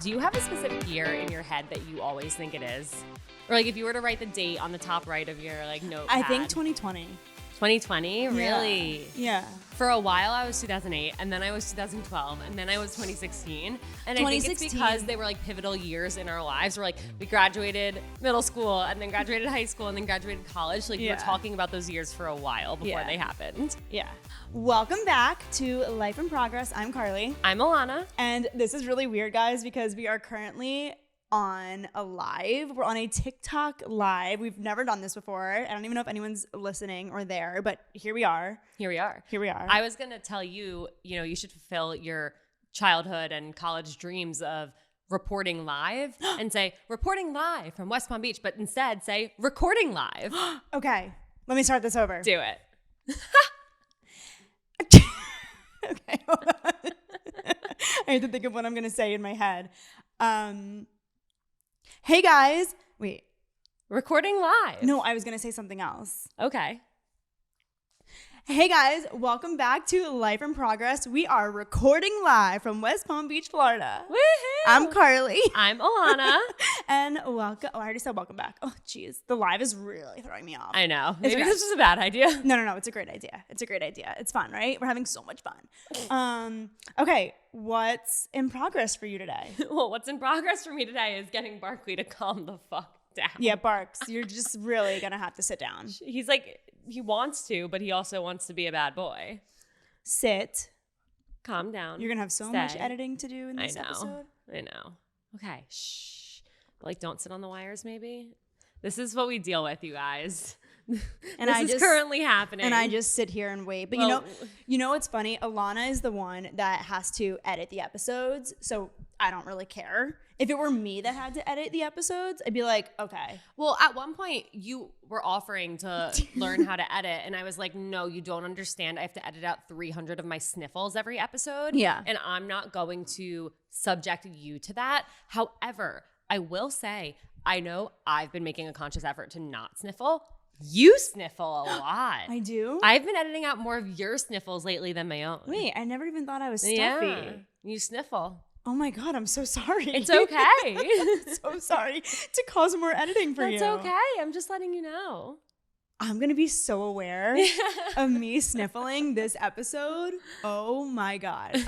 Do you have a specific year in your head that you always think it is? Or like if you were to write the date on the top right of your like notepad. I think 2020. 2020? Really? Yeah. For a while I was 2008 and then I was 2012 and then I was 2016. And I think it's because they were like pivotal years in our lives. We're like, we graduated middle school and then graduated high school and then graduated college. Like we were talking about those years for a while before they happened. Yeah. Welcome back to Life in Progress. I'm Carly. I'm Ilana. And this is really weird, guys, because we are currently on a live. We're on a TikTok live. We've never done this before. I don't even know if anyone's listening or there, but here we are. Here we are. I was going to tell you, you should fulfill your childhood and college dreams of reporting live and say reporting live from West Palm Beach, but instead say recording live. Okay. Let me start this over. Do it. Okay. Hold on. I have to think of what I'm going to say in my head. Hey guys. Wait. Recording live. No, I was going to say something else. Okay. Hey guys, welcome back to Life in Progress. We are recording live from West Palm Beach, Florida. Woohoo! I'm Carly. I'm Ilana. And welcome. Oh, I already said welcome back. Oh, geez. The live is really throwing me off. I know. Maybe this was a bad idea. No. It's a great idea. It's fun, right? We're having so much fun. Okay. What's in progress for you today? Well, what's in progress for me today is getting Barkley to calm the fuck down. Yeah, Barks, you're just really going to have to sit down. He's like, he wants to, but he also wants to be a bad boy. Sit. Calm down. You're going to have so much editing to do in this episode. I know. Okay. Shh. But like, don't sit on the wires, maybe. This is what we deal with, you guys. And this is currently happening. And I just sit here and wait. But you know what's funny? Ilana is the one that has to edit the episodes. So I don't really care. If it were me that had to edit the episodes, I'd be like, okay. Well, at one point you were offering to learn how to edit. And I was like, no, you don't understand. I have to edit out 300 of my sniffles every episode. Yeah. And I'm not going to subject you to that. However, I will say, I know I've been making a conscious effort to not sniffle. You sniffle a lot. I do? I've been editing out more of your sniffles lately than my own. Wait, I never even thought I was stuffy. Yeah, you sniffle. Oh my God, I'm so sorry. It's okay. I'm so sorry to cause more editing for you. That's okay. I'm just letting you know. I'm going to be so aware of me sniffling this episode. Oh my God.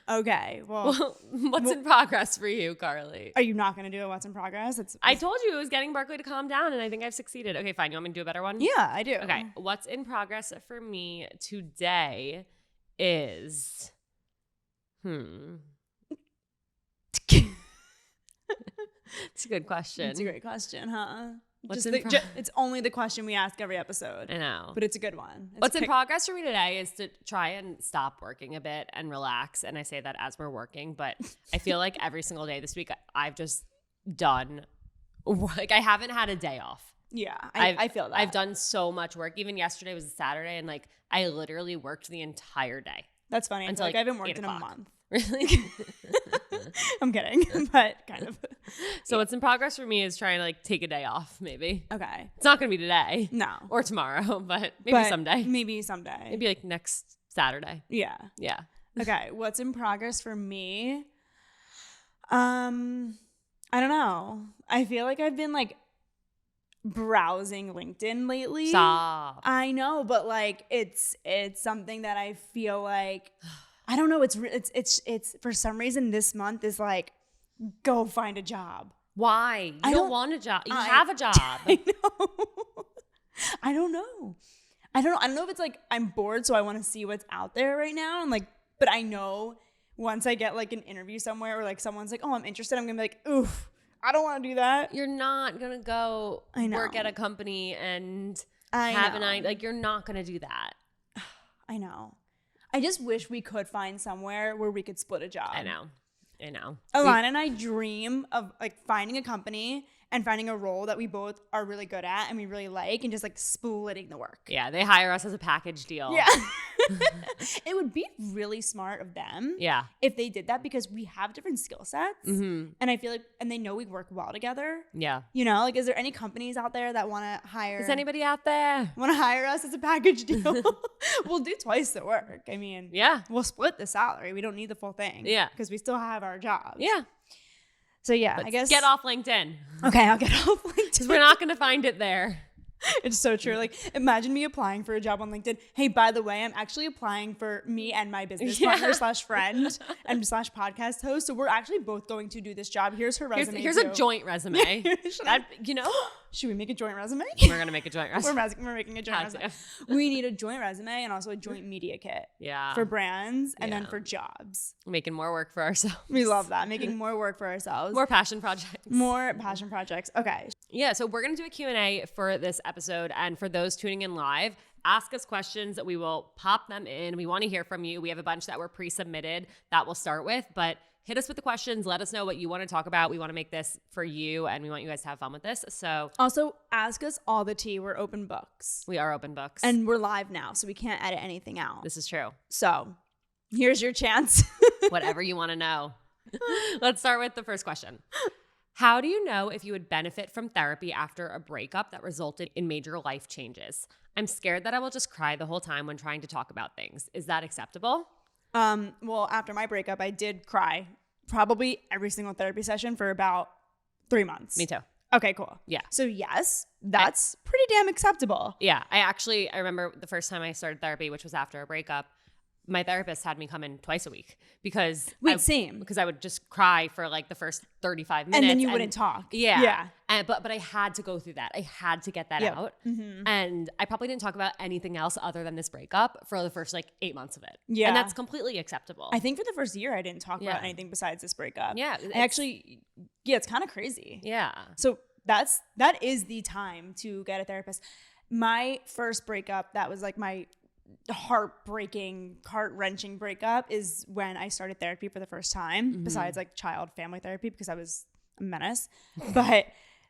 Okay. Well, what's in progress for you, Carly? Are you not going to do a what's in progress? I told you it was getting Barkley to calm down, and I think I've succeeded. Okay, fine. You want me to do a better one? Yeah, I do. Okay. What's in progress for me today is, It's a good question. It's a great question, huh? What's it's only the question we ask every episode. I know. But it's a good one. What's in progress for me today is to try and stop working a bit and relax. And I say that as we're working, but I feel like every single day this week I've just done, like I haven't had a day off. Yeah, I feel that. I've done so much work. Even yesterday was a Saturday and like I literally worked the entire day. That's funny. Until like I haven't worked in a month. Really? I'm kidding, but kind of. So what's in progress for me is trying to like take a day off, maybe. Okay. It's not going to be today. No. Or tomorrow, but maybe someday. Maybe someday. Maybe like next Saturday. Yeah. Yeah. Okay. What's in progress for me? I don't know. I feel like I've been like browsing LinkedIn lately. Stop. I know, but like it's something that I feel like I don't know. It's for some reason this month is like go find a job. Why? You don't want a job. You have a job. I know. I don't know. I don't know if it's like I'm bored, so I want to see what's out there right now. And like, but I know once I get like an interview somewhere or like someone's like, oh, I'm interested, I'm gonna be like, oof, I don't want to do that. You're not gonna go work at a company and have an idea. Like you're not gonna do that. I know. I just wish we could find somewhere where we could split a job. I know. Ilana and I dream of like finding a company and finding a role that we both are really good at and we really like and just like splitting the work. Yeah, they hire us as a package deal. Yeah. It would be really smart of them if they did that because we have different skill sets. Mm-hmm. And I feel like, and they know we work well together. Yeah. You know, like is there any companies out there that want to hire? Is anybody out there? Want to hire us as a package deal? We'll do twice the work. I mean, yeah. We'll split the salary. We don't need the full thing. Yeah. Because we still have our jobs. Yeah. So yeah, I guess get off LinkedIn. Okay, I'll get off LinkedIn. Because we're not going to find it there. It's so true. Like, imagine me applying for a job on LinkedIn. Hey, by the way, I'm actually applying for me and my business partner / friend and / podcast host. So we're actually both going to do this job. Here's her resume. Here's a joint resume. Should we make a joint resume? We're going to make a joint resume. We're making a joint resume. We need a joint resume and also a joint media kit. Yeah. For brands and then for jobs. Making more work for ourselves. We love that. Making more work for ourselves. More passion projects. More passion projects. Okay. Yeah, so we're going to do a Q&A for this episode. And for those tuning in live, ask us questions that we will pop them in. We want to hear from you. We have a bunch that were pre-submitted that we'll start with. But hit us with the questions. Let us know what you want to talk about. We want to make this for you, and we want you guys to have fun with this. So also, ask us all the tea. We're open books. We are open books. And we're live now, so we can't edit anything out. This is true. So here's your chance. Whatever you want to know. Let's start with the first question. How do you know if you would benefit from therapy after a breakup that resulted in major life changes? I'm scared that I will just cry the whole time when trying to talk about things. Is that acceptable? Well, after my breakup, I did cry probably every single therapy session for about 3 months. Me too. Okay, cool. Yeah. So yes, that's pretty damn acceptable. Yeah. I remember the first time I started therapy, which was after a breakup. My therapist had me come in twice a week because Because I would just cry for like the first 35 minutes. And then you wouldn't talk. Yeah. But I had to go through that. I had to get that out. Mm-hmm. And I probably didn't talk about anything else other than this breakup for the first like 8 months of it. Yeah. And that's completely acceptable. I think for the first year, I didn't talk about anything besides this breakup. Yeah. It's kind of crazy. Yeah. So that is the time to get a therapist. My first breakup, that was like my heart-wrenching breakup, is when I started therapy for the first time, besides like child family therapy, because I was a menace. But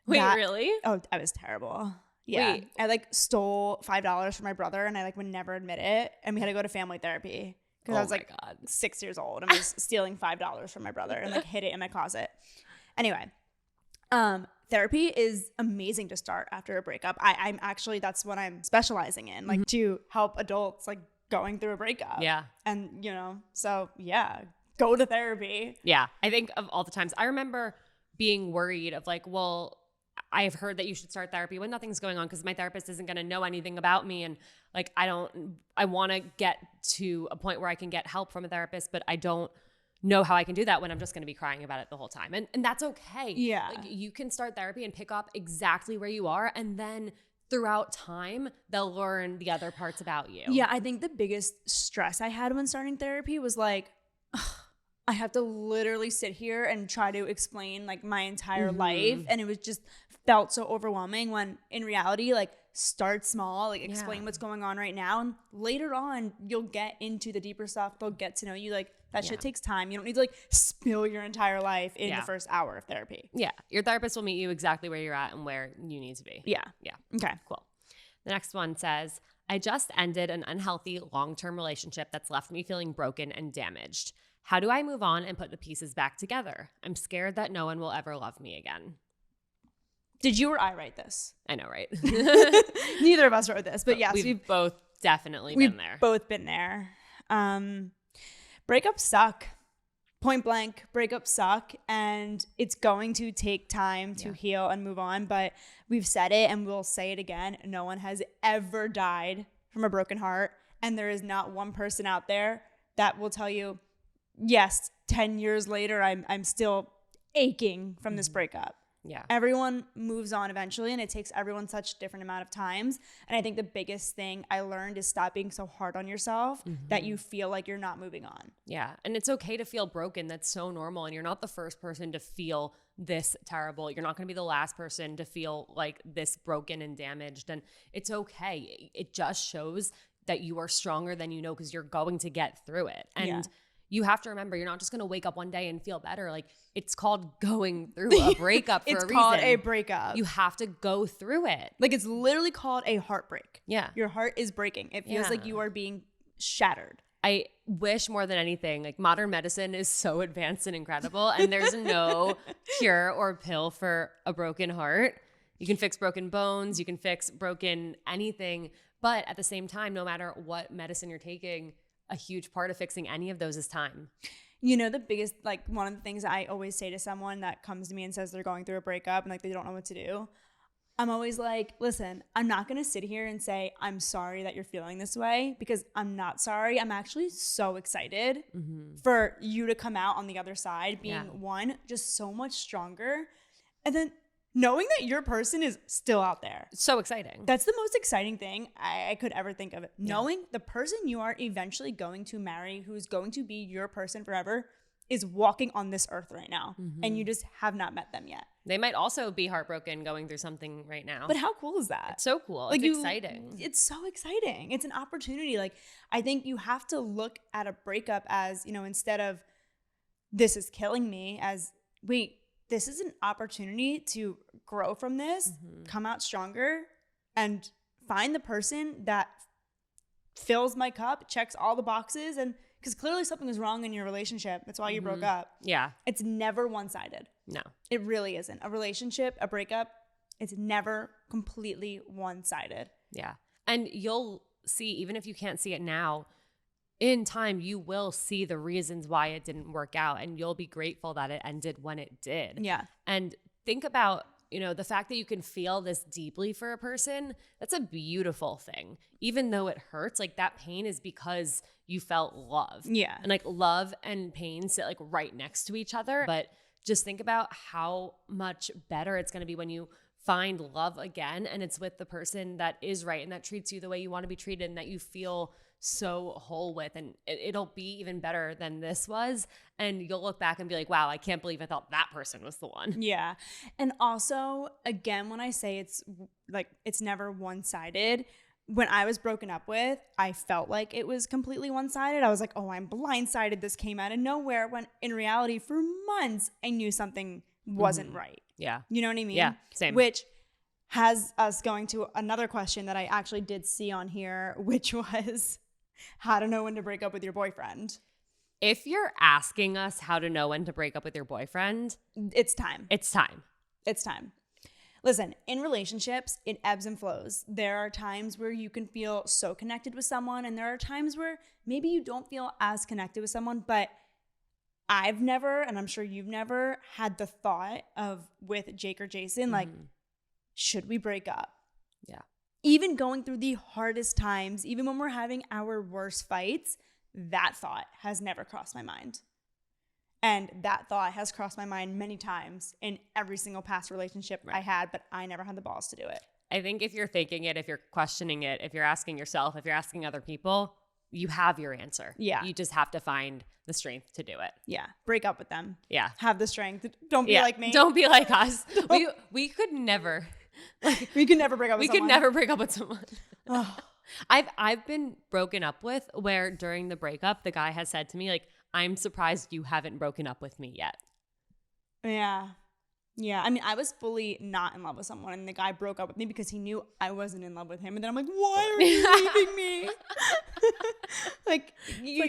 really? Oh, I was terrible. Yeah. I like stole $5 from my brother, and I like would never admit it, and we had to go to family therapy because I was like 6 years old and was stealing $5 from my brother and like hid it in my closet. Anyway, therapy is amazing to start after a breakup. I'm actually, that's what I'm specializing in, like to help adults like going through a breakup. Yeah. And so yeah, go to therapy. Yeah. I think of all the times I remember being worried of like, well, I've heard that you should start therapy when nothing's going on because my therapist isn't going to know anything about me. And like, I want to get to a point where I can get help from a therapist, but I don't know how I can do that when I'm just going to be crying about it the whole time. And that's okay. Yeah. Like, you can start therapy and pick up exactly where you are. And then throughout time, they'll learn the other parts about you. Yeah. I think the biggest stress I had when starting therapy was like, I have to literally sit here and try to explain like my entire life. And it was just felt so overwhelming, when in reality, like, start small, like explain what's going on right now. And later on, you'll get into the deeper stuff. They'll get to know you. Like, that shit takes time. You don't need to like spill your entire life in the first hour of therapy. Yeah. Your therapist will meet you exactly where you're at and where you need to be. Yeah. Yeah. Okay. Cool. The next one says, I just ended an unhealthy long-term relationship that's left me feeling broken and damaged. How do I move on and put the pieces back together? I'm scared that no one will ever love me again. Did you or I write this? I know, right? Neither of us wrote this, but yes, we've both definitely been there. We've both been there. Breakups suck. Point blank, breakups suck, and it's going to take time to heal and move on. But we've said it and we'll say it again. No one has ever died from a broken heart, and there is not one person out there that will tell you, yes, 10 years later, I'm still aching from this breakup. Yeah. Everyone moves on eventually, and it takes everyone such a different amount of times. And I think the biggest thing I learned is stop being so hard on yourself that you feel like you're not moving on. Yeah. And it's okay to feel broken. That's so normal. And you're not the first person to feel this terrible. You're not going to be the last person to feel like this broken and damaged. And it's okay. It just shows that you are stronger than you know, because you're going to get through it. And you have to remember, you're not just going to wake up one day and feel better. Like, it's called going through a breakup for a reason. It's called a breakup. You have to go through it. Like, it's literally called a heartbreak. Yeah. Your heart is breaking. It feels like you are being shattered. I wish more than anything, like, modern medicine is so advanced and incredible, and there's no cure or pill for a broken heart. You can fix broken bones, you can fix broken anything, but at the same time, no matter what medicine you're taking, a huge part of fixing any of those is time. You know, the biggest, like, one of the things I always say to someone that comes to me and says they're going through a breakup and like they don't know what to do, I'm always like, listen, I'm not going to sit here and say, I'm sorry that you're feeling this way, because I'm not sorry. I'm actually so excited for you to come out on the other side being one, just so much stronger. And then knowing that your person is still out there. So exciting. That's the most exciting thing I could ever think of. It. Knowing the person you are eventually going to marry, who's going to be your person forever, is walking on this earth right now. And you just have not met them yet. They might also be heartbroken going through something right now. But how cool is that? It's so cool. Like it's exciting. It's so exciting. It's an opportunity. Like, I think you have to look at a breakup as, you know, instead of this is killing me, as wait, this is an opportunity to grow from this, come out stronger, and find the person that fills my cup, checks all the boxes, and because clearly something was wrong in your relationship. That's why you broke up. Yeah. It's never one-sided. No. It really isn't. A relationship, a breakup, it's never completely one-sided. Yeah. And you'll see, even if you can't see it now, in time, you will see the reasons why it didn't work out, and you'll be grateful that it ended when it did. Yeah. And think about, you know, the fact that you can feel this deeply for a person, that's a beautiful thing. Even though it hurts, like that pain is because you felt love. Yeah. And like love and pain sit like right next to each other. But just think about how much better it's going to be when you find love again, and it's with the person that is right and that treats you the way you want to be treated and that you feel so whole with, and it'll be even better than this was, and you'll look back and be like, wow, I can't believe I thought that person was the one. Yeah. And also, again, when I say it's like it's never one-sided, when I was broken up with, I felt like it was completely one-sided. I was like, oh, I'm blindsided, this came out of nowhere, when in reality for months I knew something wasn't right. Yeah. You know what I mean? Yeah, same. Which has us going to another question that I actually did see on here, which was how to know when to break up with your boyfriend. If you're asking us how to know when to break up with your boyfriend, it's time. It's time. It's time. Listen, in relationships, it ebbs and flows. There are times where you can feel so connected with someone, and there are times where maybe you don't feel as connected with someone, but I've never, and I'm sure you've never, had the thought of, with Jake or Jason, like, should we break up? Yeah. Even going through the hardest times, even when we're having our worst fights, that thought has never crossed my mind. And that thought has crossed my mind many times in every single past relationship I had, but I never had the balls to do it. I think if you're thinking it, if you're questioning it, if you're asking yourself, if you're asking other people, you have your answer. Yeah. You just have to find the strength to do it. Yeah. Break up with them. Yeah. Have the strength. Don't be like me. Don't be like us. We could never. We could never break up with someone. We could never break up with someone. I've been broken up with where during the breakup, the guy has said to me, like, I'm surprised you haven't broken up with me yet. Yeah. Yeah. I mean, I was fully not in love with someone, and the guy broke up with me because he knew I wasn't in love with him. And then I'm like, why are you leaving me? like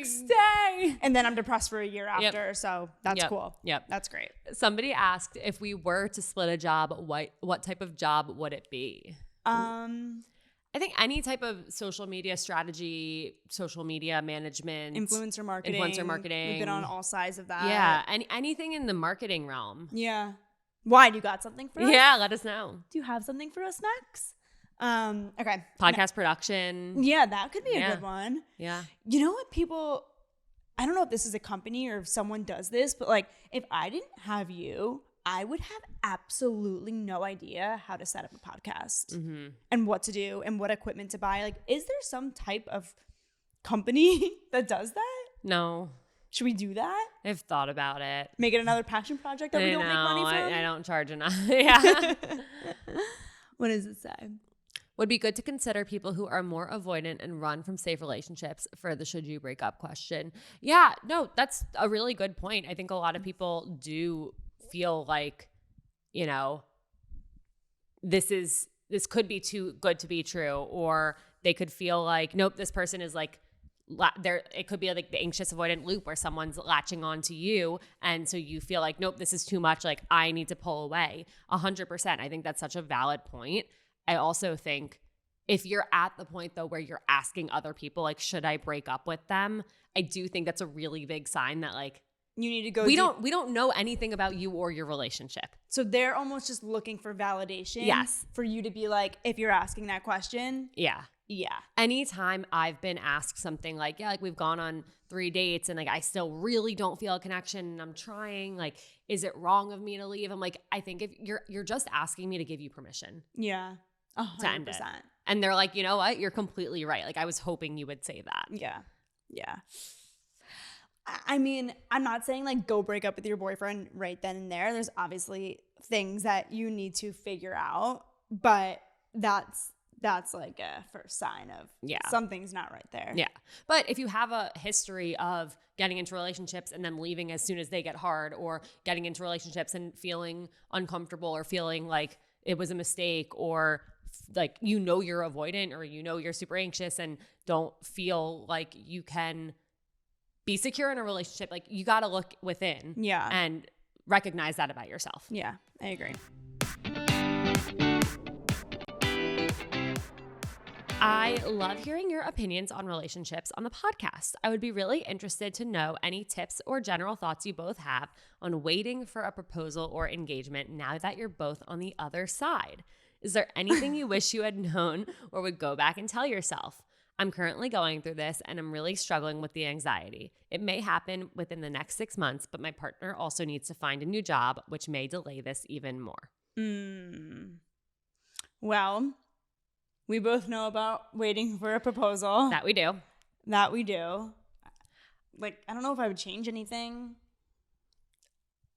stay. And then I'm depressed for a year after. So that's cool. Yep. That's great. Somebody asked, if we were to split a job, what type of job would it be? I think any type of social media strategy, social media management, influencer marketing. We've been on all sides of that. Yeah, and anything in the marketing realm. Yeah. Why? Do you got something for us? Yeah, let us know. Do you have something for us next? Okay. Podcast production. Yeah, that could be a good one. Yeah. You know what people, I don't know if this is a company or if someone does this, but like if I didn't have you, I would have absolutely no idea how to set up a podcast and what to do and what equipment to buy. Like, is there some type of company that does that? No. Should we do that? I've thought about it. Make it another passion project that we don't make money from? I don't charge enough. Yeah. What does it say? Would be good to consider people who are more avoidant and run from safe relationships for the should you break up question. Yeah, no, that's a really good point. I think a lot of people do feel like, you know, this could be too good to be true, or they could feel like, nope, this person is like, it could be like the anxious avoidant loop where someone's latching on to you, and so you feel like, nope, this is too much, like I need to pull away. 100%. I think that's such a valid point. I also think if you're at the point though where you're asking other people, like, should I break up with them? I do think that's a really big sign that like You need to go we don't know anything about you or your relationship. So they're almost just looking for validation. Yes. For you to be like, if you're asking that question. Yeah. Yeah. Anytime I've been asked something like, yeah, like we've gone on 3 dates and like I still really don't feel a connection and I'm trying, like, is it wrong of me to leave? I'm like, I think if you're just asking me to give you permission. Yeah. 100%. To end it. And they're like, you know what? You're completely right. Like I was hoping you would say that. Yeah. Yeah. I mean, I'm not saying like go break up with your boyfriend right then and there. There's obviously things that you need to figure out, but that's like a first sign of something's not right there. Yeah. But if you have a history of getting into relationships and then leaving as soon as they get hard, or getting into relationships and feeling uncomfortable or feeling like it was a mistake, or like you're avoidant, or you're super anxious and don't feel like you can be secure in a relationship, like you got to look within and recognize that about yourself. Yeah, I agree. I love hearing your opinions on relationships on the podcast. I would be really interested to know any tips or general thoughts you both have on waiting for a proposal or engagement now that you're both on the other side. Is there anything you wish you had known or would go back and tell yourself? I'm currently going through this and I'm really struggling with the anxiety. It may happen within the next 6 months, but my partner also needs to find a new job, which may delay this even more. Well, we both know about waiting for a proposal. That we do. Like, I don't know if I would change anything.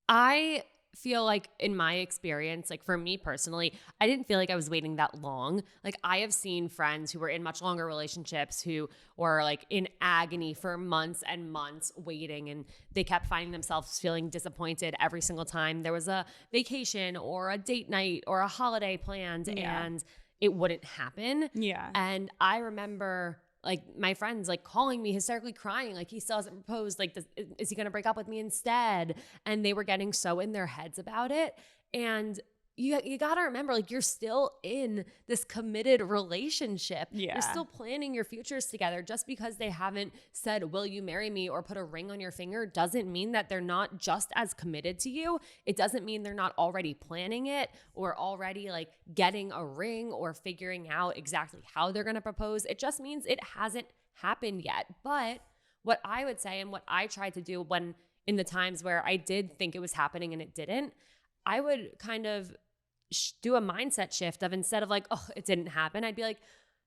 I feel like in my experience, like for me personally, I didn't feel like I was waiting that long. Like I have seen friends who were in much longer relationships who were like in agony for months and months waiting, and they kept finding themselves feeling disappointed every single time there was a vacation or a date night or a holiday planned and it wouldn't happen. Yeah. And I remember like my friends like calling me hysterically crying, like he still hasn't proposed, like is he gonna break up with me instead? And they were getting so in their heads about it. And you gotta remember, like you're still in this committed relationship. Yeah. You're still planning your futures together. Just because they haven't said, will you marry me, or put a ring on your finger, doesn't mean that they're not just as committed to you. It doesn't mean they're not already planning it, or already like getting a ring, or figuring out exactly how they're gonna propose. It just means it hasn't happened yet. But what I would say, and what I tried to do when in the times where I did think it was happening and it didn't, I would kind of do a mindset shift of, instead of like, oh, it didn't happen, I'd be like,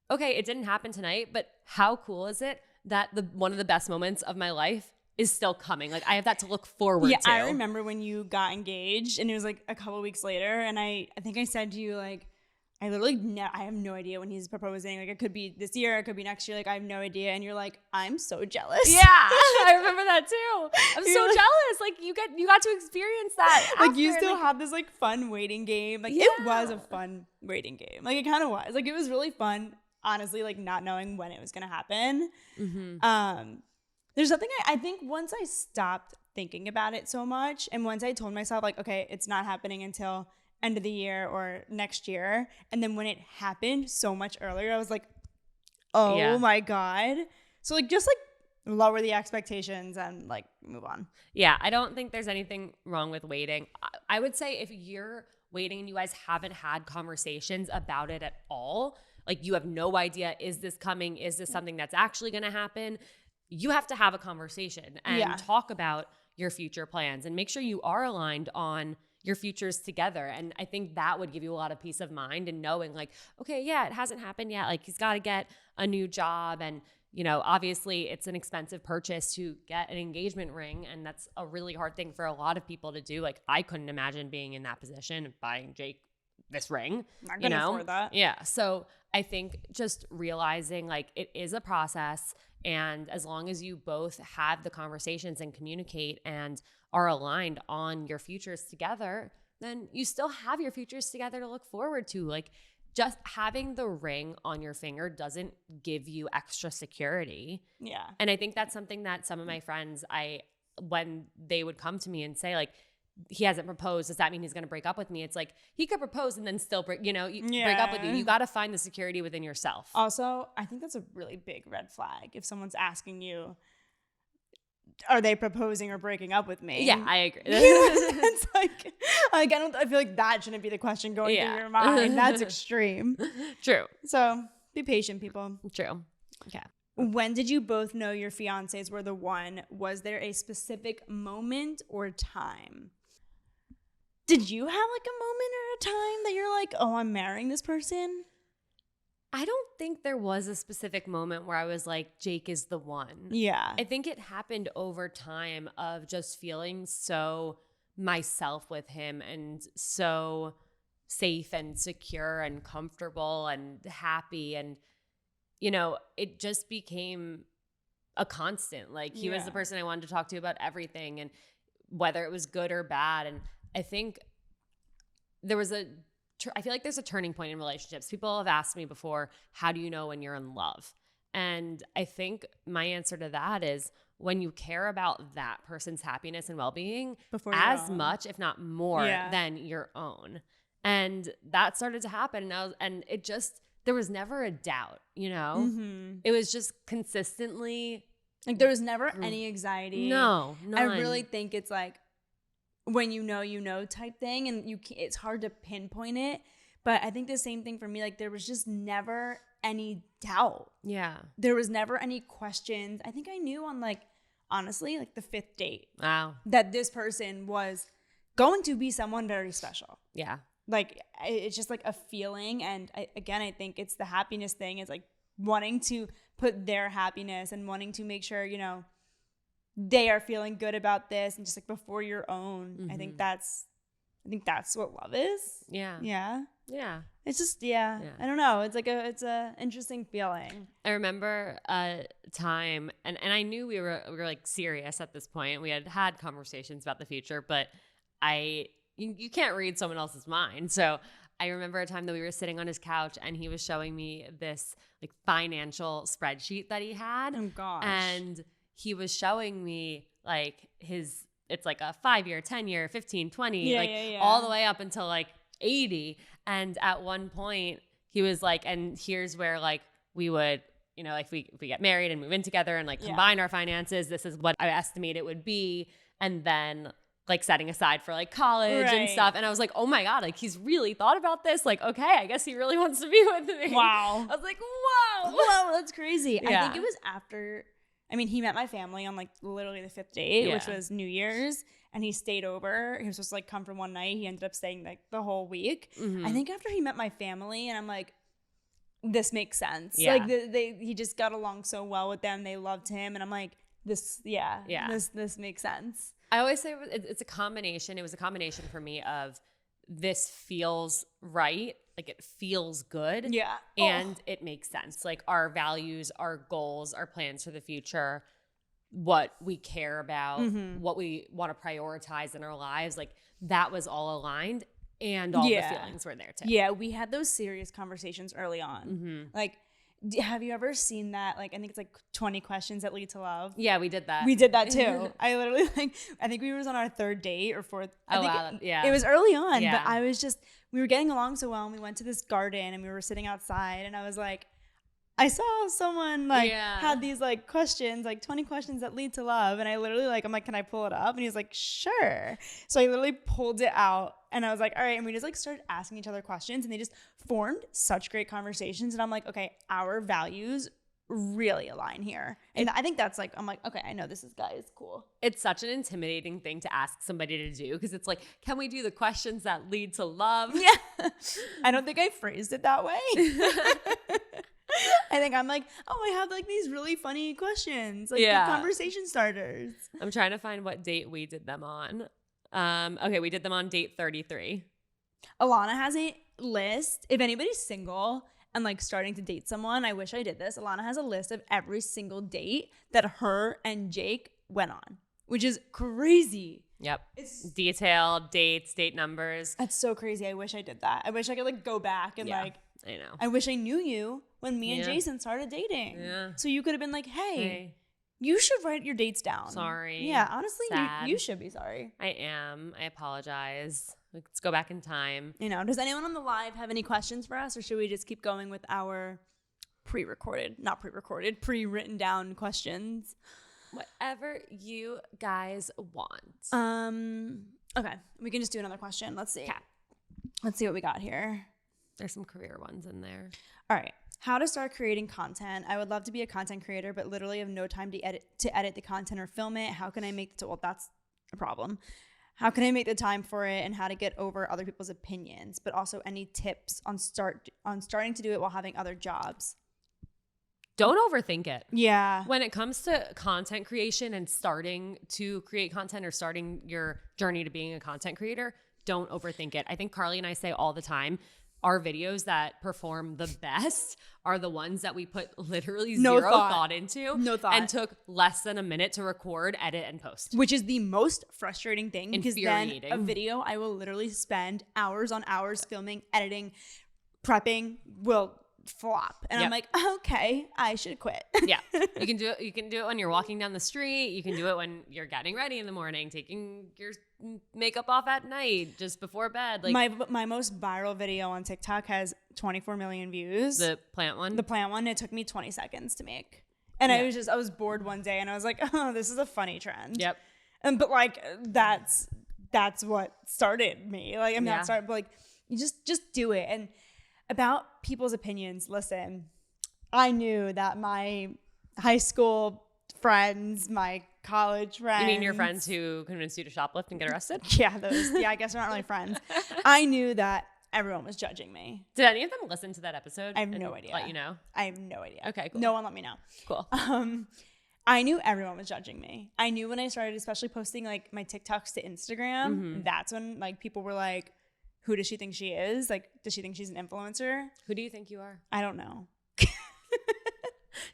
okay, it didn't happen tonight, but how cool is it that one of the best moments of my life is still coming? Like I have that to look forward to. Yeah, I remember when you got engaged and it was like a couple weeks later, and I think I said to you like, I have no idea when he's proposing. Like it could be this year, it could be next year. Like I have no idea. And you're like, I'm so jealous. Yeah, I remember that too. I'm so jealous. Like you got to experience that. Like you still have this like fun waiting game. Like it was a fun waiting game. Like it kind of was. Like it was really fun. Honestly, like not knowing when it was gonna happen. Mm-hmm. There's something I think once I stopped thinking about it so much, and once I told myself like, okay, it's not happening until end of the year or next year, and then when it happened so much earlier, I was like, oh my God. So like just like lower the expectations and like move on. Yeah, I don't think there's anything wrong with waiting. I would say if you're waiting and you guys haven't had conversations about it at all, like you have no idea, is this coming? Is this something that's actually going to happen? You have to have a conversation and talk about your future plans and make sure you are aligned on your futures together. And I think that would give you a lot of peace of mind, and knowing like, okay, yeah, it hasn't happened yet. Like he's got to get a new job, and you know, obviously it's an expensive purchase to get an engagement ring, and that's a really hard thing for a lot of people to do. Like I couldn't imagine being in that position of buying Jake this ring. Not gonna afford that. Yeah. So I think just realizing like it is a process, and as long as you both have the conversations and communicate and are aligned on your futures together, then you still have your futures together to look forward to. Like just having the ring on your finger doesn't give you extra security. Yeah. And I think that's something that some of my friends, when they would come to me and say like, he hasn't proposed, does that mean he's going to break up with me? It's like, he could propose and then still break up with you. You got to find the security within yourself. Also, I think that's a really big red flag. If someone's asking you, are they proposing or breaking up with me? Yeah, I agree. It's like I feel like that shouldn't be the question going through your mind. That's extreme. True. So be patient, people. True. Okay. When did you both know your fiancés were the one? Was there a specific moment or time? Did you have like a moment or a time that you're like, oh, I'm marrying this person? I don't think there was a specific moment where I was like, Jake is the one. Yeah. I think it happened over time of just feeling so myself with him and so safe and secure and comfortable and happy. And, you know, it just became a constant. Like he was the person I wanted to talk to about everything and whether it was good or bad. And I think there was I feel like there's a turning point in relationships. People have asked me before, how do you know when you're in love? And I think my answer to that is when you care about that person's happiness and well-being as much, if not more, than your own. And that started to happen. And it just, there was never a doubt, you know? Mm-hmm. It was just consistently. Like there was never any anxiety. No, none. I really think it's like, when you know type thing, and it's hard to pinpoint it, but I think the same thing for me, like there was just never any doubt. Yeah. There was never any questions. I think I knew on like, honestly, like the 5th date. Wow. That this person was going to be someone very special. Yeah. Like it's just like a feeling, and I think it's the happiness thing. It's like wanting to put their happiness and wanting to make sure, you know, they are feeling good about this, and just like before your own. Mm-hmm. I think that's what love is. Yeah. Yeah. Yeah. It's just I don't know. It's like it's a interesting feeling. I remember a time, and I knew we were like serious at this point. We had conversations about the future, but you can't read someone else's mind. So I remember a time that we were sitting on his couch and he was showing me this like financial spreadsheet that he had. Oh gosh. And he was showing me like it's like a 5-year, 10-year, 15, 20, all the way up until like 80. And at one point he was like, and here's where like we would, you know, like if we get married and move in together and like combine our finances, this is what I estimate it would be. And then like setting aside for like college and stuff. And I was like, oh my God, like he's really thought about this. Like, okay, I guess he really wants to be with me. Wow. I was like, whoa. Whoa, that's crazy. Yeah. I think it was after, I mean, he met my family on like literally the 5th date, which was New Year's, and he stayed over. He was supposed to like come for one night. He ended up staying like the whole week. Mm-hmm. I think after he met my family, and I'm like, this makes sense. Yeah. Like he just got along so well with them. They loved him. And I'm like, this makes sense. I always say it's a combination. It was a combination for me of this feels right. Like it feels good. Yeah. And it makes sense. Like our values, our goals, our plans for the future, what we care about, what we want to prioritize in our lives. Like that was all aligned, and all the feelings were there too. Yeah. We had those serious conversations early on. Mm-hmm. Like, have you ever seen that? Like, I think it's like 20 questions that lead to love. Yeah, we did that. We did that too. I literally I think we was on our 3rd date or 4th. It was early on, but we were getting along so well, and we went to this garden and we were sitting outside, and I was like, I saw someone like had these like questions, like 20 questions that lead to love. And I literally I'm like, can I pull it up? And he's like, sure. So I literally pulled it out, and I was like, all right. And we just like started asking each other questions, and they just formed such great conversations. And I'm like, okay, our values really align here. And I think that's like, I'm like, okay, I know this guy is cool. It's such an intimidating thing to ask somebody to do, because it's like, can we do the questions that lead to love? Yeah. I don't think I phrased it that way. I think I'm like, oh, I have like these really funny questions, like good conversation starters. I'm trying to find what date we did them on. Okay, we did them on date 33. Ilana has a list. If anybody's single and like starting to date someone, I wish I did this. Ilana has a list of every single date that her and Jake went on, which is crazy. Yep. It's detailed dates, date numbers. That's so crazy. I wish I did that. I wish I could like go back and like, I know. I wish I knew you when me and Jason started dating. Yeah. So you could have been like, hey, you should write your dates down. Sorry. Yeah, honestly, you should be sorry. I am. I apologize. Let's go back in time. You know, does anyone on the live have any questions for us, or should we just keep going with our pre-written down questions? Whatever you guys want. Okay, we can just do another question. Let's see. Okay. Let's see what we got here. There's some career ones in there. All right. How to start creating content. I would love to be a content creator, but literally have no time to edit the content or film it. How can I make well, that's a problem. How can I make the time for it, and how to get over other people's opinions, but also any tips on starting to do it while having other jobs? Don't overthink it. Yeah. When it comes to content creation and starting to create content or starting your journey to being a content creator, don't overthink it. I think Carly and I say all the time, our videos that perform the best are the ones that we put literally zero thought into. No thought. And took less than a minute to record, edit, and post. Which is the most frustrating thing, because then a video I will literally spend hours on hours filming, editing, prepping, will flop. And I'm like, okay, I should quit. Yeah. You can do it when you're walking down the street. You can do it when you're getting ready in the morning, taking your makeup off at night, just before bed. Like my most viral video on TikTok has 24 million views. The plant one? The plant one. It took me 20 seconds to make. And I was bored one day and I was like, oh, this is a funny trend. Yep. But like, that's what started me. Like, I'm not starting, but like, you just do it. And about people's opinions, listen, I knew that my high school friends, my college friends. You mean your friends who convinced you to shoplift and get arrested? Yeah, those. Yeah, I guess they're not really friends. I knew that everyone was judging me. Did any of them listen to that episode? I have no idea. Let you know? I have no idea. Okay, cool. No one let me know. Cool. I knew everyone was judging me. I knew when I started, especially posting like my TikToks to Instagram, that's when like people were like, who does she think she is? Like, does she think she's an influencer? Who do you think you are? I don't know.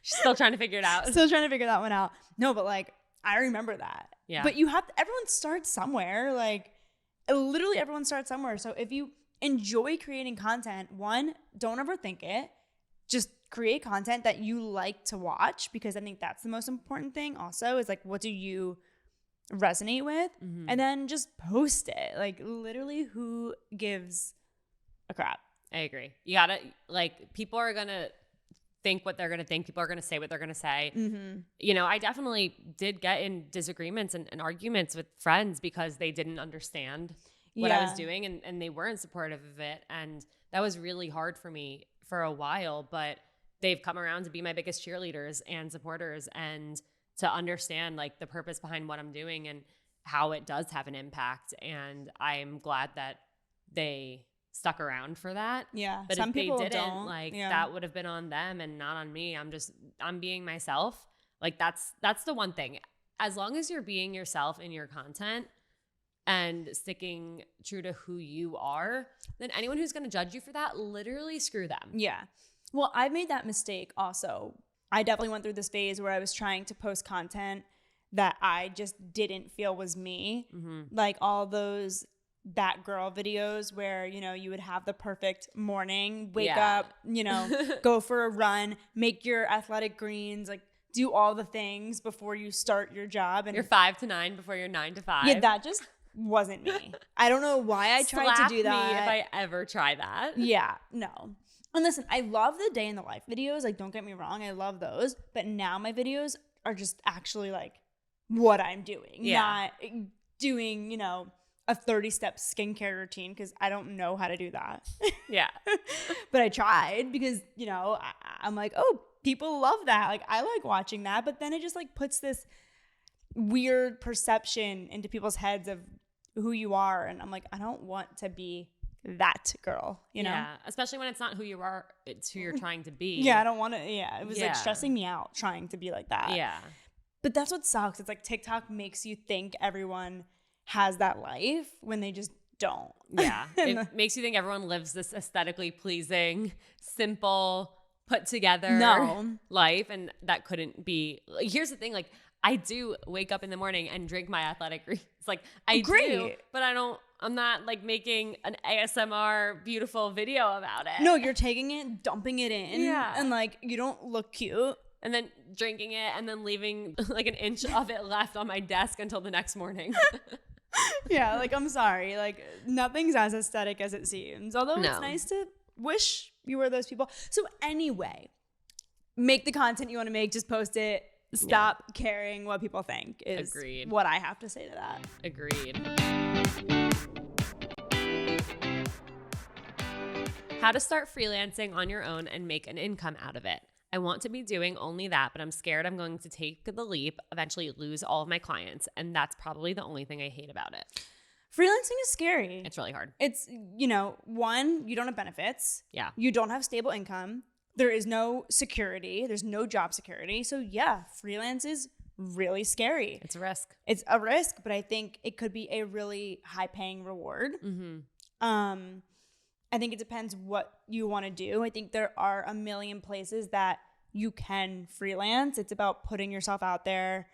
She's still trying to figure it out. Still trying to figure that one out. No, but like, I remember that. Yeah. But everyone starts somewhere. Like, literally everyone starts somewhere. So if you enjoy creating content, one, don't overthink it. Just create content that you like to watch, because I think that's the most important thing also, is like, what do you resonate with? And then just post it. Like, literally, who gives a crap? I agree. You gotta, like, people are gonna think what they're gonna think. People are gonna say what they're gonna say. You know, I definitely did get in disagreements and arguments with friends because they didn't understand what I was doing, and they weren't supportive of it. And that was really hard for me for a while, but they've come around to be my biggest cheerleaders and supporters, and to understand like the purpose behind what I'm doing and how it does have an impact. And I'm glad that they stuck around for that. Yeah. But some if they people didn't, don't. like that would have been on them and not on me. I'm being myself. Like that's the one thing. As long as you're being yourself in your content and sticking true to who you are, then anyone who's going to judge you for that, literally screw them. Yeah. Well, I made that mistake also. I definitely went through this phase where I was trying to post content that I just didn't feel was me. Like all those that girl videos where, you know, you would have the perfect morning, wake up, you know, go for a run, make your athletic greens, like do all the things before you start your job. And you're 5 to 9 before you're 9 to 5. Yeah, that just wasn't me. I don't know why I tried to do that. Me if I ever try that. Yeah, no. And listen, I love the day in the life videos. Like, don't get me wrong. I love those. But now my videos are just actually like what I'm doing. Not doing, you know, a 30-step skincare routine, because I don't know how to do that. Yeah. But I tried because, you know, I'm like, oh, people love that. Like, I like watching that. But then it just like puts this weird perception into people's heads of who you are. And I'm like, I don't want to be that girl, you know? Yeah, especially when it's not who you are, it's who you're trying to be. Yeah, I don't want to, it was like stressing me out trying to be like that. Yeah. But that's what sucks. It's like TikTok makes you think everyone has that life when they just don't. Yeah. It makes you think everyone lives this aesthetically pleasing, simple, put together life. And that couldn't be. Here's the thing, like, I do wake up in the morning and drink my athletic greens. Like, I do, but I'm not like making an ASMR beautiful video about it. No, you're taking it, dumping it in. Yeah. And like, you don't look cute. And then drinking it and then leaving like an inch of it left on my desk until the next morning. Yeah, like, I'm sorry. Like, nothing's as aesthetic as it seems. Although it's nice to wish you were those people. So anyway, make the content you want to make. Just post it. Stop caring what people think is Agreed. what I have to say to that. Agreed. How to start freelancing on your own and make an income out of it. I want to be doing only that, but I'm scared I'm going to take the leap, eventually lose all of my clients, and that's probably the only thing I hate about it. Freelancing is scary. It's really hard. It's, one, you don't have benefits. Yeah. You don't have stable income. There is no security. There's no job security. So yeah, freelance is really scary. It's a risk. It's a risk, but I think it could be a really high-paying reward. I think it depends what you want to do. I think there are a million places that you can freelance. It's about putting yourself out there,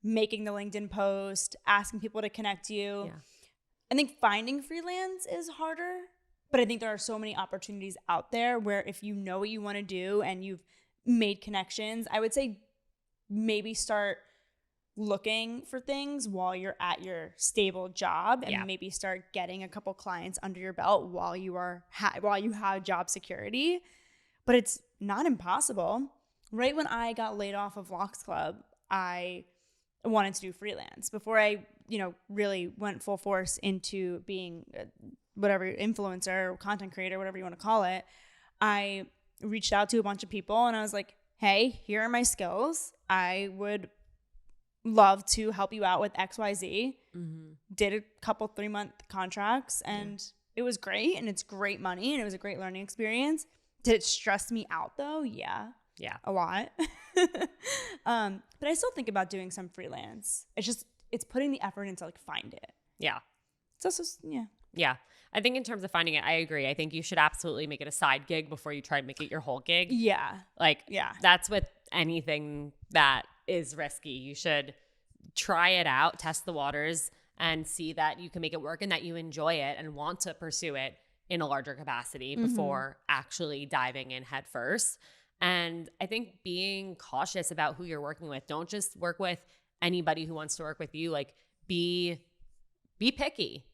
making the LinkedIn post, asking people to connect you. Yeah. I think finding freelance is harder, but I think there are so many opportunities out there where if you know what you want to do and you've made connections, I would say maybe start looking for things while you're at your stable job and maybe start getting a couple clients under your belt while you have job security. But it's not impossible. Right when I got laid off of Locks Club, I wanted to do freelance. Before I, really went full force into being whatever influencer, content creator, whatever you want to call it, I reached out to a bunch of people and I was like, hey, here are my skills. I would love to help you out with XYZ. Did a couple 3-month contracts and it was great, and it's great money, and it was a great learning experience. Did it stress me out though? Yeah, a lot. But I still think about doing some freelance. It's putting the effort into find it. Yeah. It's also, Yeah. I think in terms of finding it, I agree. I think you should absolutely make it a side gig before you try to make it your whole gig. Yeah. That's with anything that is risky. You should try it out, test the waters, and see that you can make it work and that you enjoy it and want to pursue it in a larger capacity before actually diving in head first. And I think being cautious about who you're working with. Don't just work with anybody who wants to work with you. Be picky,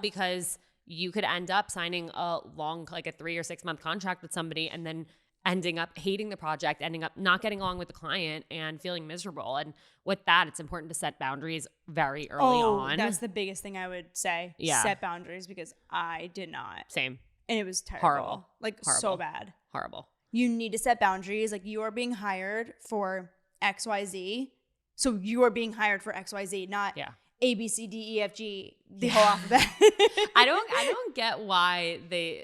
because you could end up signing a long, a 3 or 6 month contract with somebody and then ending up hating the project, ending up not getting along with the client and feeling miserable. And with that, it's important to set boundaries very early on. That's the biggest thing I would say. Yeah. Set boundaries, because I did not. Same. And it was terrible. Horrible. Horrible. So bad. Horrible. You need to set boundaries. You are being hired for XYZ. So you are being hired for XYZ, not A, B, C, D, E, F, G, the whole alphabet. I don't get why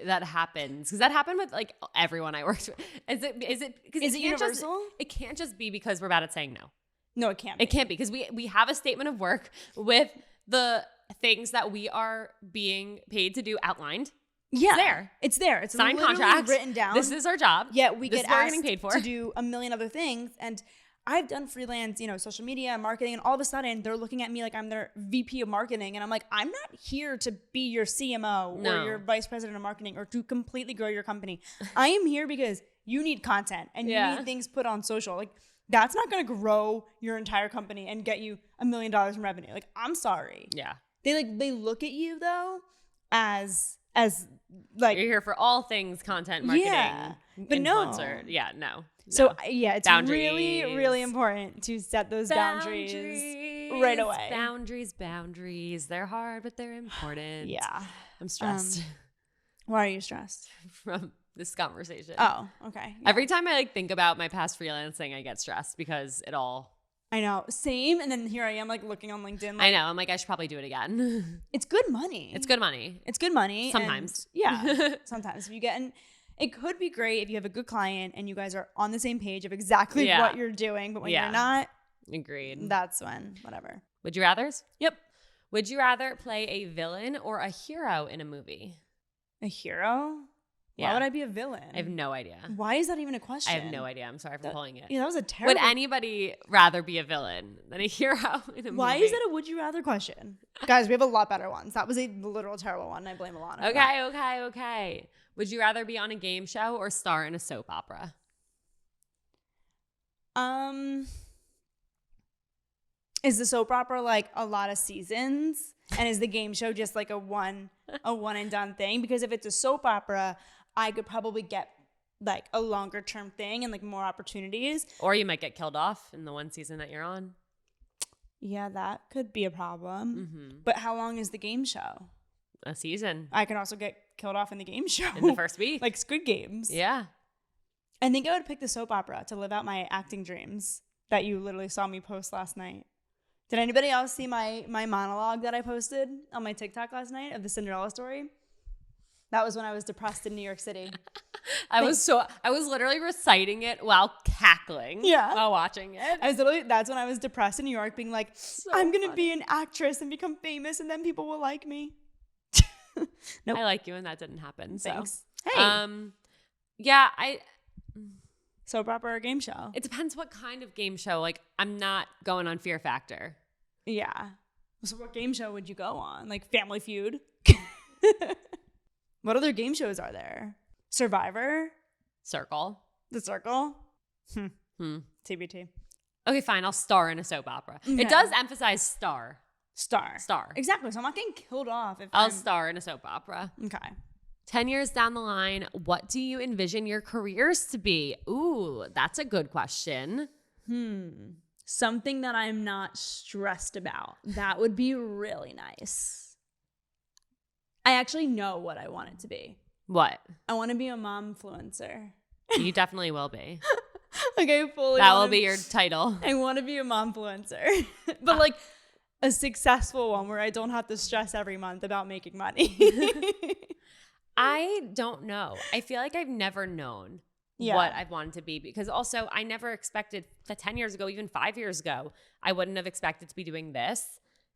that happens, because that happened with everyone I worked with. Is it universal? It can't just be because we're bad at saying no. No, it can't be. It can't be, because we have a statement of work with the things that we are being paid to do outlined. Yeah, it's there. It's signed contracts, written down. This is our job. Yeah, we this get is what asked we're getting paid for to do a million other things, and I've done freelance, social media, marketing, and all of a sudden they're looking at me like I'm their VP of marketing, and I'm like, I'm not here to be your CMO or your vice president of marketing or to completely grow your company. I am here because you need content and you need things put on social. That's not going to grow your entire company and get you $1 million in revenue. I'm sorry. Yeah. They look at you though as you're here for all things content marketing, but influencer. No. So it's boundaries. Really, really important to set those boundaries right away. Boundaries. They're hard, but they're important. Yeah. I'm stressed. Why are you stressed? From this conversation. Oh, okay. Yeah. Every time I think about my past freelancing, I get stressed because it all. I know. Same. And then here I am looking on LinkedIn. I know. I'm I should probably do it again. It's good money. It's good money. Sometimes. Sometimes. If you get it could be great if you have a good client and you guys are on the same page of exactly what you're doing. But when you're not. Agreed. That's when, whatever. Would you rathers? Yep. Would you rather play a villain or a hero in a movie? A hero? Yeah. Why would I be a villain? I have no idea. Why is that even a question? I have no idea. I'm sorry for pulling it. Yeah, that was a terrible. Would anybody rather be a villain than a hero in a movie? Why is that a would you rather question? Guys, we have a lot better ones. That was a literal terrible one. I blame Ilana. Okay. Would you rather be on a game show or star in a soap opera? Is the soap opera a lot of seasons? And is the game show just a one and done thing? Because if it's a soap opera, I could probably get like a longer term thing and like more opportunities. Or you might get killed off in the one season that you're on. Yeah, that could be a problem. Mm-hmm. But how long is the game show? A season. I can also get killed off in the game show. In the first week. Like Squid Games. Yeah. I think I would pick the soap opera to live out my acting dreams that you literally saw me post last night. Did anybody else see my monologue that I posted on my TikTok last night of the Cinderella story? That was when I was depressed in New York City. I was literally reciting it while cackling while watching it. That's when I was depressed in New York, being like, I'm going to be an actress and become famous and then people will like me. Nope. I like you and that didn't happen. Thanks. So. Hey. Yeah, Soap opera or game show? It depends what kind of game show. Like, I'm not going on Fear Factor. Yeah. So what game show would you go on? Like Family Feud? What other game shows are there? Survivor? Circle. The Circle? TBT. Okay, fine. I'll star in a soap opera. Okay. It does emphasize star. Star. Exactly. So I'm not getting killed off. I'll star in a soap opera. Okay. 10 years down the line, what do you envision your careers to be? Ooh, that's a good question. Something that I'm not stressed about. That would be really nice. I actually know what I want it to be. What? I want to be a momfluencer. You definitely will be. Okay, fully. That will be your title. I want to be a momfluencer. But like a successful one where I don't have to stress every month about making money. I don't know. I feel like I've never known what I've wanted to be, because also I never expected that 10 years ago, even 5 years ago, I wouldn't have expected to be doing this.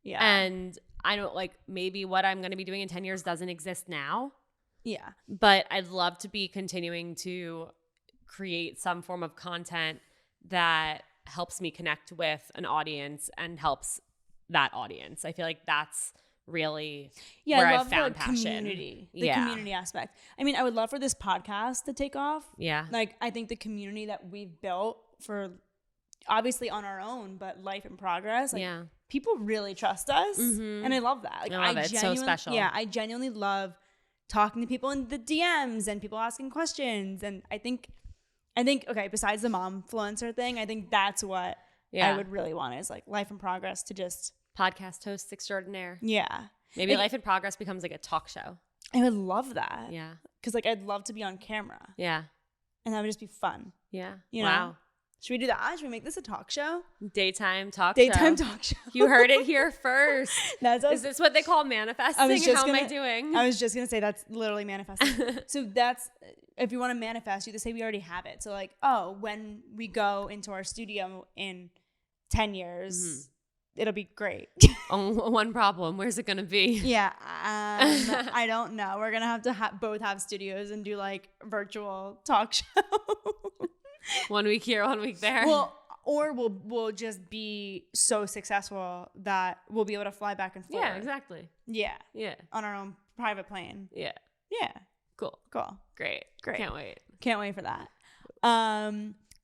Yeah. And I don't maybe what I'm going to be doing in 10 years doesn't exist now. Yeah. But I'd love to be continuing to create some form of content that helps me connect with an audience and helps that audience. I feel like that's really where I I've love found the passion. Community, the community aspect. I mean, I would love for this podcast to take off. Yeah. Like, I think the community that we've built for, obviously on our own, but Life in Progress, like, people really trust us. Mm-hmm. And I love that. Like, I love it. It's so special. Yeah, I genuinely love talking to people in the DMs and people asking questions. And I think, okay, besides the momfluencer thing, I think that's what I would really want is like Life in Progress to just... Podcast host extraordinaire. Yeah. Maybe Life in Progress becomes like a talk show. I would love that. Yeah. Because like I'd love to be on camera. Yeah. And that would just be fun. Yeah. You know? Should we do that? Should we make this a talk show? Daytime talk show. You heard it here first. Is this what they call manifesting? How am I doing? I was just going to say that's literally manifesting. So that's, if you want to manifest, you just say we already have it. So like, when we go into our studio in 10 years, it'll be great. One problem. Where's it going to be? Yeah. I don't know. We're going to have to both have studios and do like virtual talk show. 1 week here, 1 week there. Well, or we'll just be so successful that we'll be able to fly back and forth. Yeah, exactly. Yeah. Yeah. On our own private plane. Yeah. Yeah. Cool. Great. Can't wait for that.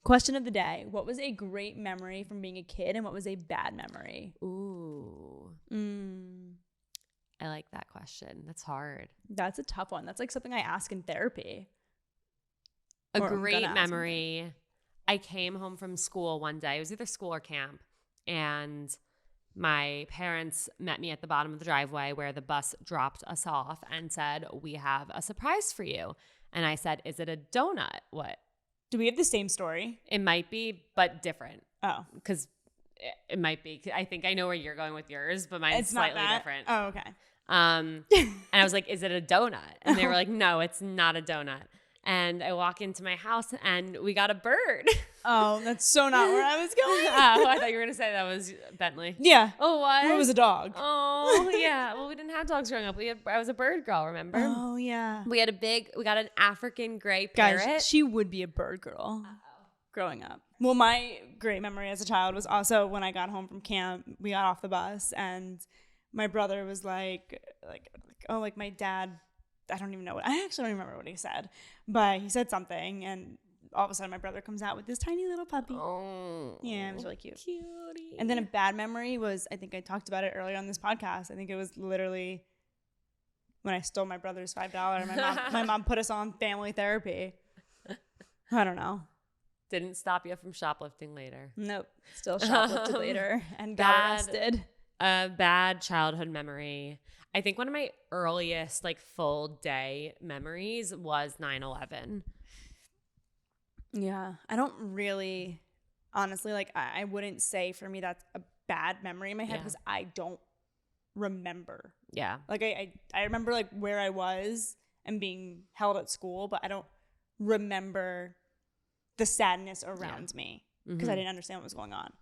Question of the day. What was a great memory from being a kid and what was a bad memory? Ooh. I like that question. That's hard. That's a tough one. That's like something I ask in therapy. A great memory. I came home from school one day. It was either school or camp. And my parents met me at the bottom of the driveway where the bus dropped us off and said, "We have a surprise for you." And I said, "Is it a donut?" What? Do we have the same story? It might be, but different. Oh. Because it might be. I think I know where you're going with yours, but mine's slightly different. Oh, okay. And I was like, "Is it a donut?" And they were like, "No, it's not a donut." And I walk into my house and we got a bird. Oh, that's so not where I was going. Oh, I thought you were going to say that was Bentley. Yeah. Oh, what? It was a dog. Oh, yeah. Well, we didn't have dogs growing up. I was a bird girl, remember? Oh, yeah. We got an African gray parrot. Guys, she would be a bird girl growing up. Well, my great memory as a child was also when I got home from camp, we got off the bus and my brother was like, my dad, I don't even know I actually don't remember what he said, but he said something and all of a sudden my brother comes out with this tiny little puppy. Oh. Yeah, it was really cute. Cutie. And then a bad memory was, I think I talked about it earlier on this podcast. I think it was literally when I stole my brother's $5. My mom put us on family therapy. I don't know. Didn't stop you from shoplifting later. Nope. Still shoplifted later and got arrested. A bad childhood memory. I think one of my earliest like full day memories was 9/11. Yeah. I don't really, honestly, like I wouldn't say for me that's a bad memory in my head because I don't remember. Yeah. Like I remember like where I was and being held at school, but I don't remember the sadness around me because I didn't understand what was going on.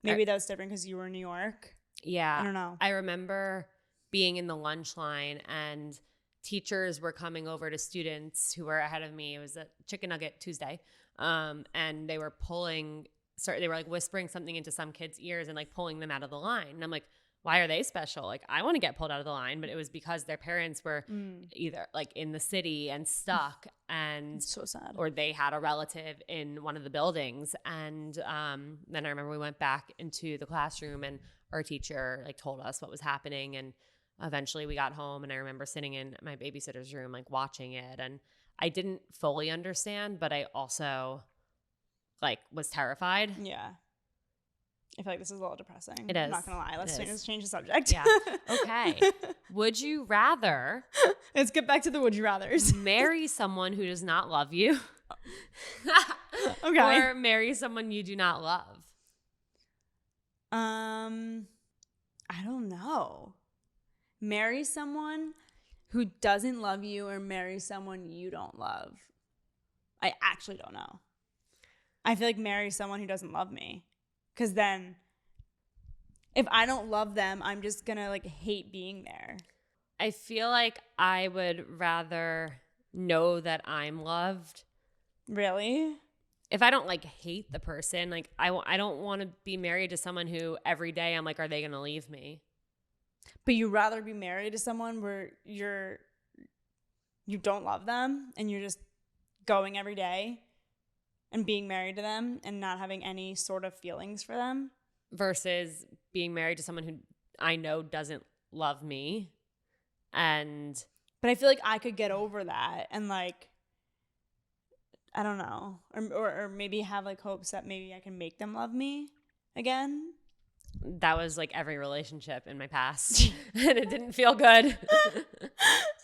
Maybe that was different because you were in New York. Yeah. I don't know. I remember being in the lunch line and teachers were coming over to students who were ahead of me. It was a Chicken Nugget Tuesday. And they were they were like whispering something into some kids' ears and like pulling them out of the line. And I'm like, why are they special? Like, I want to get pulled out of the line, but it was because their parents were either like in the city and stuck and so sad, or they had a relative in one of the buildings. And then I remember we went back into the classroom and our teacher like told us what was happening. And eventually we got home and I remember sitting in my babysitter's room, like watching it. And I didn't fully understand, but I also like was terrified. Yeah. I feel like this is a little depressing. It is. I'm not going to lie. Let's change the subject. Yeah. Okay. Would you rather let's get back to the would you rathers. marry someone who does not love you? Okay. Or marry someone you do not love? I don't know. Marry someone who doesn't love you or marry someone you don't love. I actually don't know. I feel like marry someone who doesn't love me. Because then if I don't love them, I'm just going to like hate being there. I feel like I would rather know that I'm loved. Really? If I don't like hate the person, like I don't want to be married to someone who every day I'm like, are they going to leave me? But you'd rather be married to someone where you don't love them and you're just going every day and being married to them and not having any sort of feelings for them? Versus being married to someone who I know doesn't love me. But I feel like I could get over that and like, I don't know. Or maybe have like hopes that maybe I can make them love me again. That was like every relationship in my past and it didn't feel good.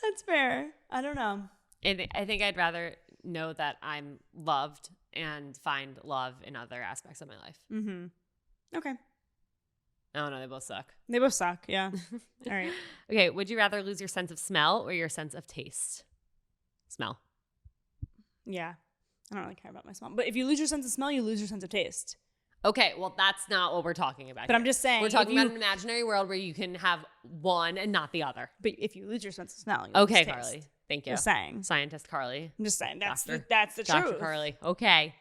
That's fair. I don't know. I think I'd rather know that I'm loved and find love in other aspects of my life. Mm-hmm. Okay. I don't know. They both suck. They both suck. Yeah. All right. Okay. Would you rather lose your sense of smell or your sense of taste? Smell. Yeah. I don't really care about my smell. But if you lose your sense of smell, you lose your sense of taste. Okay, well, that's not what we're talking about. But here. I'm just saying. We're talking about an imaginary world where you can have one and not the other. But if you lose your sense of smell, you okay, lose Carly. taste. Thank you. Just saying. Scientist Carly. I'm just saying. That's the Dr. truth. Carly. Okay,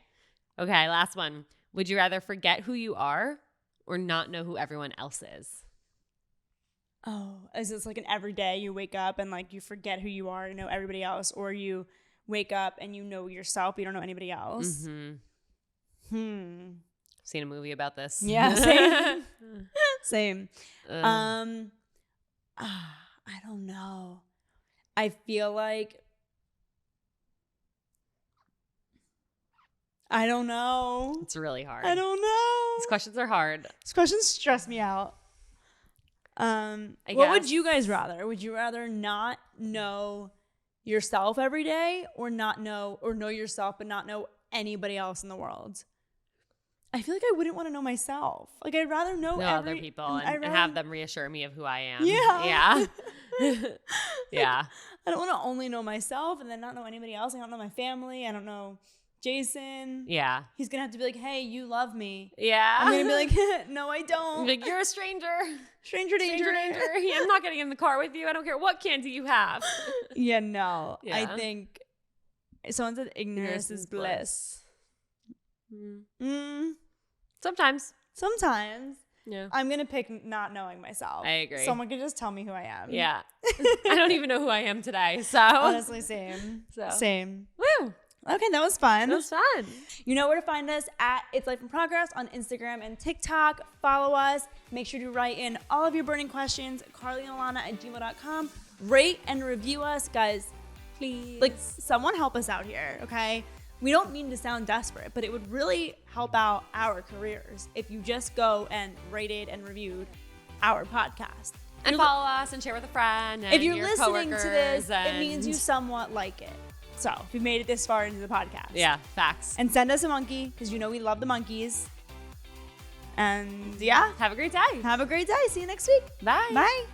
last one. Would you rather forget who you are or not know who everyone else is? Oh, is this like an everyday you wake up and like you forget who you are, you know everybody else, or you wake up and you know yourself, you don't know anybody else? Seen a movie about this. Yeah, same. Same. I don't know. I feel like I don't know. It's really hard. I don't know. These questions are hard. These questions stress me out. What would you guys rather? Would you rather not know yourself every day or know yourself but not know anybody else in the world? I feel like I wouldn't want to know myself. Like I'd rather know other people and have them reassure me of who I am. Yeah. Yeah. I don't want to only know myself and then not know anybody else. I don't know my family. I don't know Jason. Yeah. He's going to have to be like, hey, you love me. Yeah. I'm going to be like, no, I don't. Like, you're a stranger. Stranger danger. Yeah, I'm not getting in the car with you. I don't care what candy you have. Yeah, no. Yeah. I think someone said ignorance is bliss. Sometimes. Yeah. I'm going to pick not knowing myself. I agree. Someone can just tell me who I am. Yeah. I don't even know who I am today. So honestly, same. Same. Woo. Okay, that was fun. That was fun. You know where to find us at It's Life in Progress on Instagram and TikTok. Follow us. Make sure to write in all of your burning questions, carlyandilana@gmail.com. Rate and review us, guys. Please. Like, someone help us out here, okay? we don't mean to sound desperate, but it would really help out our careers if you just go and rated and reviewed our podcast. And follow us and share with a friend. And if you're your listening to this, and it means you somewhat like it. So if you made it this far into the podcast. Yeah, facts. And send us a monkey, because you know we love the monkeys. And yeah. Have a great day. Have a great day. See you next week. Bye. Bye.